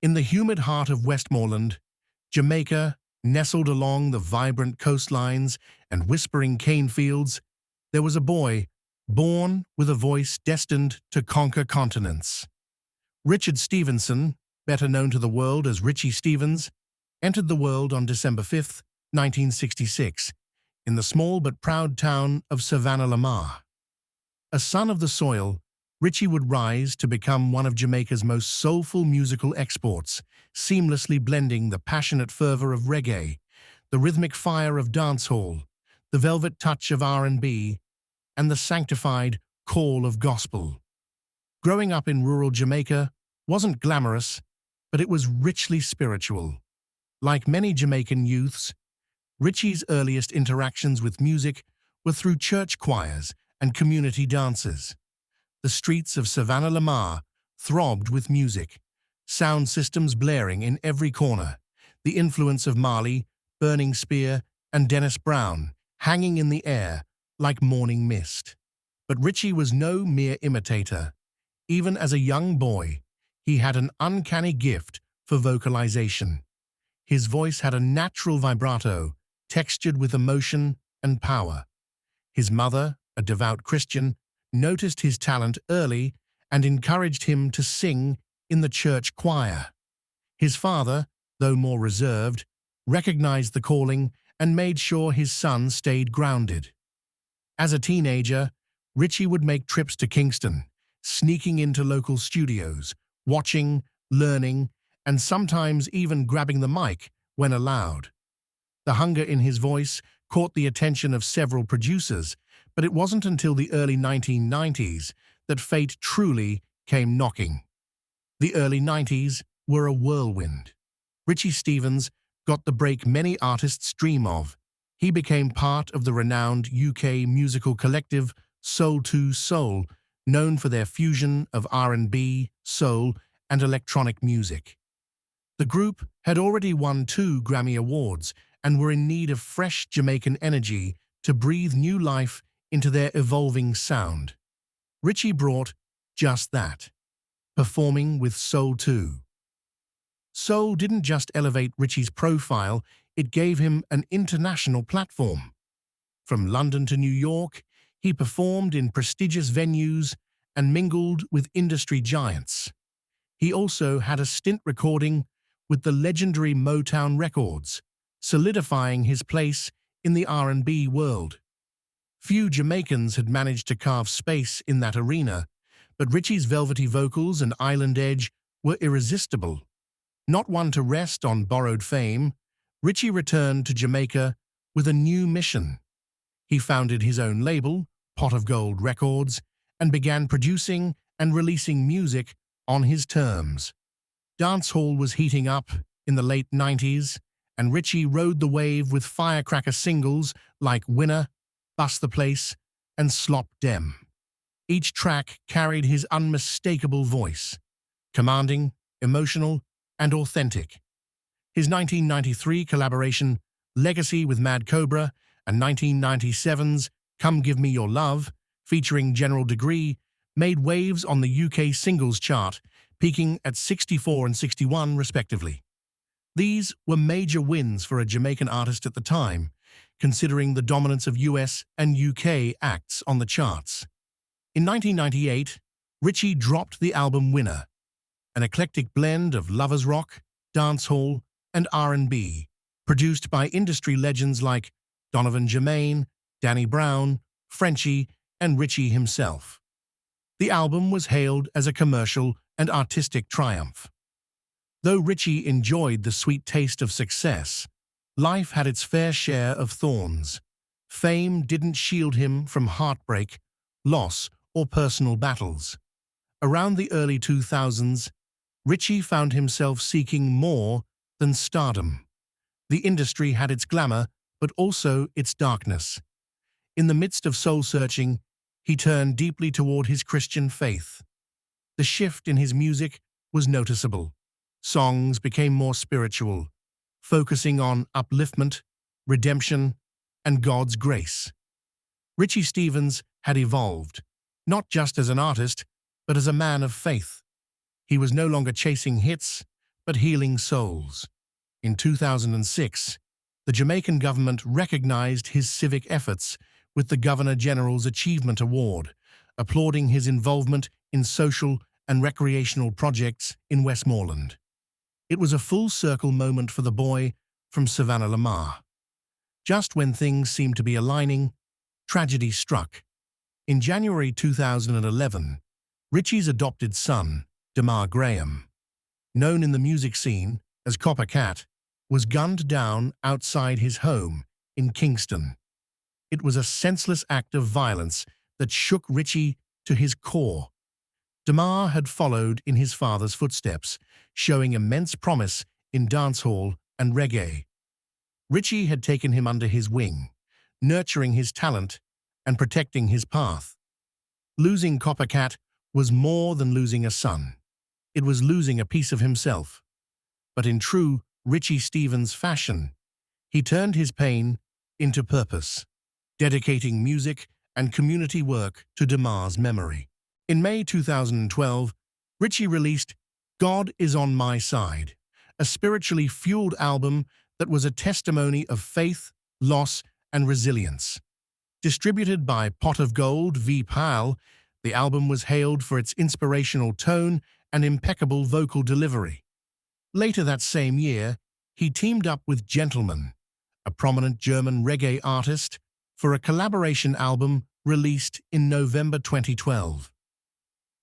In the humid heart of Westmoreland, Jamaica, nestled along the vibrant coastlines and whispering cane fields, there was a boy born with a voice destined to conquer continents. Richard Stephenson, better known to the world as Richie Stephens, entered the world on December 5, 1966, in the small but proud town of Savanna-la-Mar. A son of the soil, Richie would rise to become one of Jamaica's most soulful musical exports, seamlessly blending the passionate fervor of reggae, the rhythmic fire of dancehall, the velvet touch of R&B, and the sanctified call of gospel. Growing up in rural Jamaica wasn't glamorous, but it was richly spiritual. Like many Jamaican youths, Richie's earliest interactions with music were through church choirs and community dances. The streets of Savanna-la-Mar throbbed with music, sound systems blaring in every corner, the influence of Marley, Burning Spear, and Dennis Brown hanging in the air like morning mist. But Richie was no mere imitator. Even as a young boy, he had an uncanny gift for vocalization. His voice had a natural vibrato, textured with emotion and power. His mother, a devout Christian, noticed his talent early and encouraged him to sing in the church choir. His father, though more reserved, recognized the calling and made sure his son stayed grounded. As a teenager, Richie would make trips to Kingston, sneaking into local studios, watching, learning, and sometimes even grabbing the mic when allowed. The hunger in his voice caught the attention of several producers, but it wasn't until the early 1990s that fate truly came knocking. The early 90s were a whirlwind. Richie Stephens got the break many artists dream of. He became part of the renowned UK musical collective Soul, known for their fusion of R&B, soul, and electronic music. The group had already won 2 Grammy Awards and were in need of fresh Jamaican energy to breathe new life into their evolving sound. Richie brought just that, performing with Soul 2. Soul didn't just elevate Richie's profile, it gave him an international platform. From London to New York, he performed in prestigious venues and mingled with industry giants. He also had a stint recording with the legendary Motown Records, solidifying his place in the R&B world. Few Jamaicans had managed to carve space in that arena, but Richie's velvety vocals and island edge were irresistible. Not one to rest on borrowed fame, Richie returned to Jamaica with a new mission. He founded his own label, Pot of Gold Records, and began producing and releasing music on his terms. Dancehall was heating up in the late 90s, and Richie rode the wave with firecracker singles like Winner, Bust the Place, and Slop Dem. Each track carried his unmistakable voice, commanding, emotional, and authentic. His 1993 collaboration, Legacy with Mad Cobra, and 1997's Come Give Me Your Love, featuring General Degree, made waves on the UK singles chart, peaking at 64 and 61 respectively. These were major wins for a Jamaican artist at the time, considering the dominance of US and UK acts on the charts. In 1998, Richie dropped the album Winner, an eclectic blend of lovers rock, dancehall, and R&B, produced by industry legends like Donovan Jermaine, Danny Brown, Frenchie, and Richie himself. The album was hailed as a commercial and artistic triumph. Though Richie enjoyed the sweet taste of success, life had its fair share of thorns. Fame didn't shield him from heartbreak, loss, or personal battles. Around the early 2000s, Richie found himself seeking more than stardom. The industry had its glamour, but also its darkness. In the midst of soul-searching, he turned deeply toward his Christian faith. The shift in his music was noticeable. Songs became more spiritual, focusing on upliftment, redemption, and God's grace. Richie Stephens had evolved, not just as an artist, but as a man of faith. He was no longer chasing hits, but healing souls. In 2006, the Jamaican government recognized his civic efforts with the Governor-General's Achievement Award, applauding his involvement in social and recreational projects in Westmoreland. It was a full-circle moment for the boy from Savanna-la-Mar. Just when things seemed to be aligning, tragedy struck. In January 2011, Richie's adopted son, Damar Graham, known in the music scene as Copper Cat, was gunned down outside his home in Kingston. It was a senseless act of violence that shook Richie to his core. Damar had followed in his father's footsteps, showing immense promise in dancehall and reggae. Richie had taken him under his wing, nurturing his talent and protecting his path. Losing Copper Cat was more than losing a son. It was losing a piece of himself. But in true Richie Stephens fashion, he turned his pain into purpose, dedicating music and community work to Damar's memory. In May 2012, Richie released God Is On My Side, a spiritually fueled album that was a testimony of faith, loss, and resilience. Distributed by Pot of Gold v. Pal, the album was hailed for its inspirational tone and impeccable vocal delivery. Later that same year, he teamed up with Gentleman, a prominent German reggae artist, for a collaboration album released in November 2012.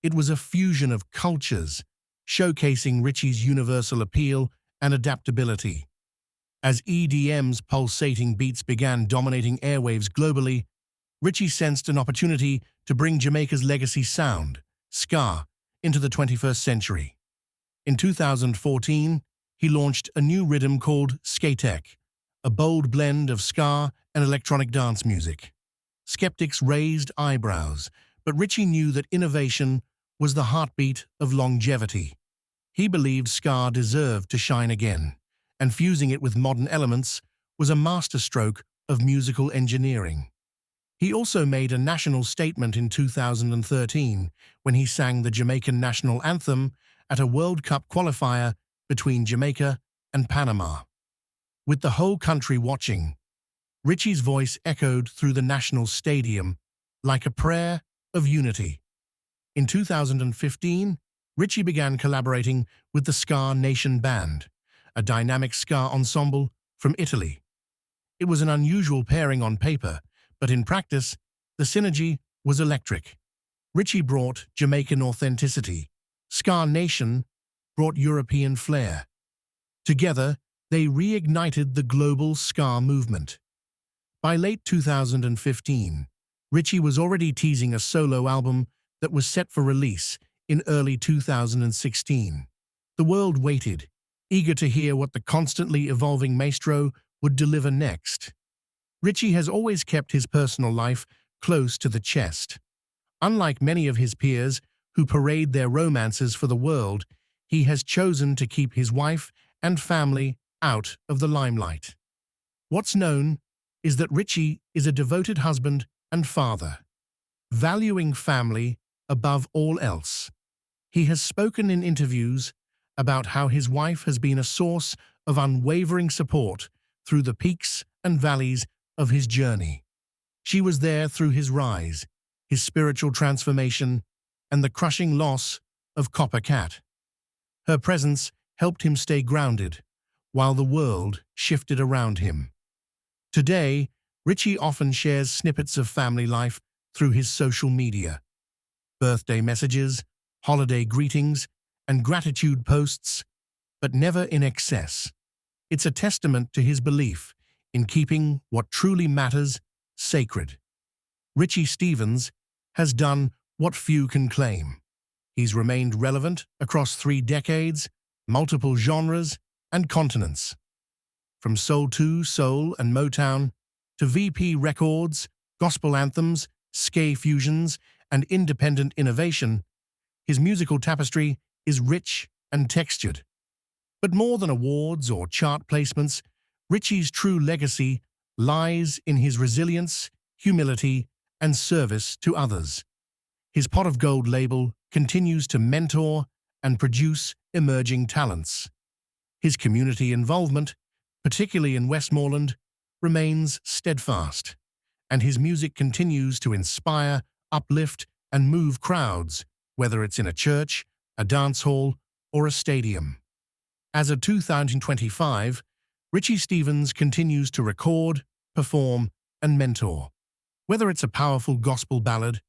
It was a fusion of cultures, showcasing Richie's universal appeal and adaptability. As EDM's pulsating beats began dominating airwaves globally, Richie sensed an opportunity to bring Jamaica's legacy sound, ska, into the 21st century. In 2014, he launched a new rhythm called Skatek, a bold blend of ska and electronic dance music. Skeptics raised eyebrows, but Richie knew that innovation was the heartbeat of longevity. He believed ska deserved to shine again, and fusing it with modern elements was a masterstroke of musical engineering. He also made a national statement in 2013 when he sang the Jamaican national anthem at a World Cup qualifier between Jamaica and Panama. With the whole country watching, Richie's voice echoed through the national stadium like a prayer of unity. In 2015, Richie began collaborating with the Ska Nation Band, a dynamic ska ensemble from Italy. It was an unusual pairing on paper, but in practice, the synergy was electric. Richie brought Jamaican authenticity. Ska Nation brought European flair. Together, they reignited the global ska movement. By late 2015, Richie was already teasing a solo album that was set for release in early 2016. The world waited, eager to hear what the constantly evolving maestro would deliver next. Richie has always kept his personal life close to the chest. Unlike many of his peers who parade their romances for the world, he has chosen to keep his wife and family out of the limelight. What's known is that Richie is a devoted husband and father, valuing family above all else. He has spoken in interviews about how his wife has been a source of unwavering support through the peaks and valleys of his journey. She was there through his rise, his spiritual transformation, and the crushing loss of Copper Cat. Her presence helped him stay grounded, while the world shifted around him. Today, Richie often shares snippets of family life through his social media. Birthday messages, holiday greetings, and gratitude posts, but never in excess. It's a testament to his belief in keeping what truly matters sacred. Richie Stephens has done what few can claim. He's remained relevant across 3 decades, multiple genres, and continents. From Soul 2, Soul and Motown, to VP records, gospel anthems, ska fusions, and independent innovation, his musical tapestry is rich and textured. But more than awards or chart placements, Richie's true legacy lies in his resilience, humility, and service to others. His Pot of Gold label continues to mentor and produce emerging talents. His community involvement, particularly in Westmoreland, remains steadfast, and his music continues to inspire, uplift, and move crowds, whether it's in a church, a dance hall, or a stadium. As of 2025, Richie Stephens continues to record, perform, and mentor. Whether it's a powerful gospel ballad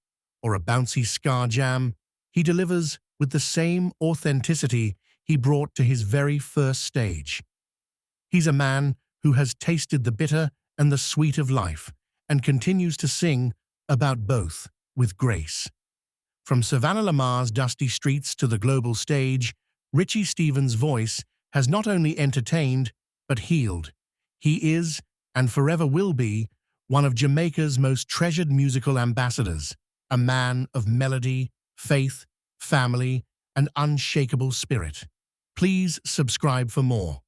or a bouncy ska jam, he delivers with the same authenticity he brought to his very first stage. He's a man who has tasted the bitter and the sweet of life and continues to sing about both with grace. From Savanna-la-Mar's dusty streets to the global stage, Richie Stephens' voice has not only entertained but healed. He is, and forever will be, one of Jamaica's most treasured musical ambassadors, a man of melody, faith, family, and unshakable spirit. Please subscribe for more.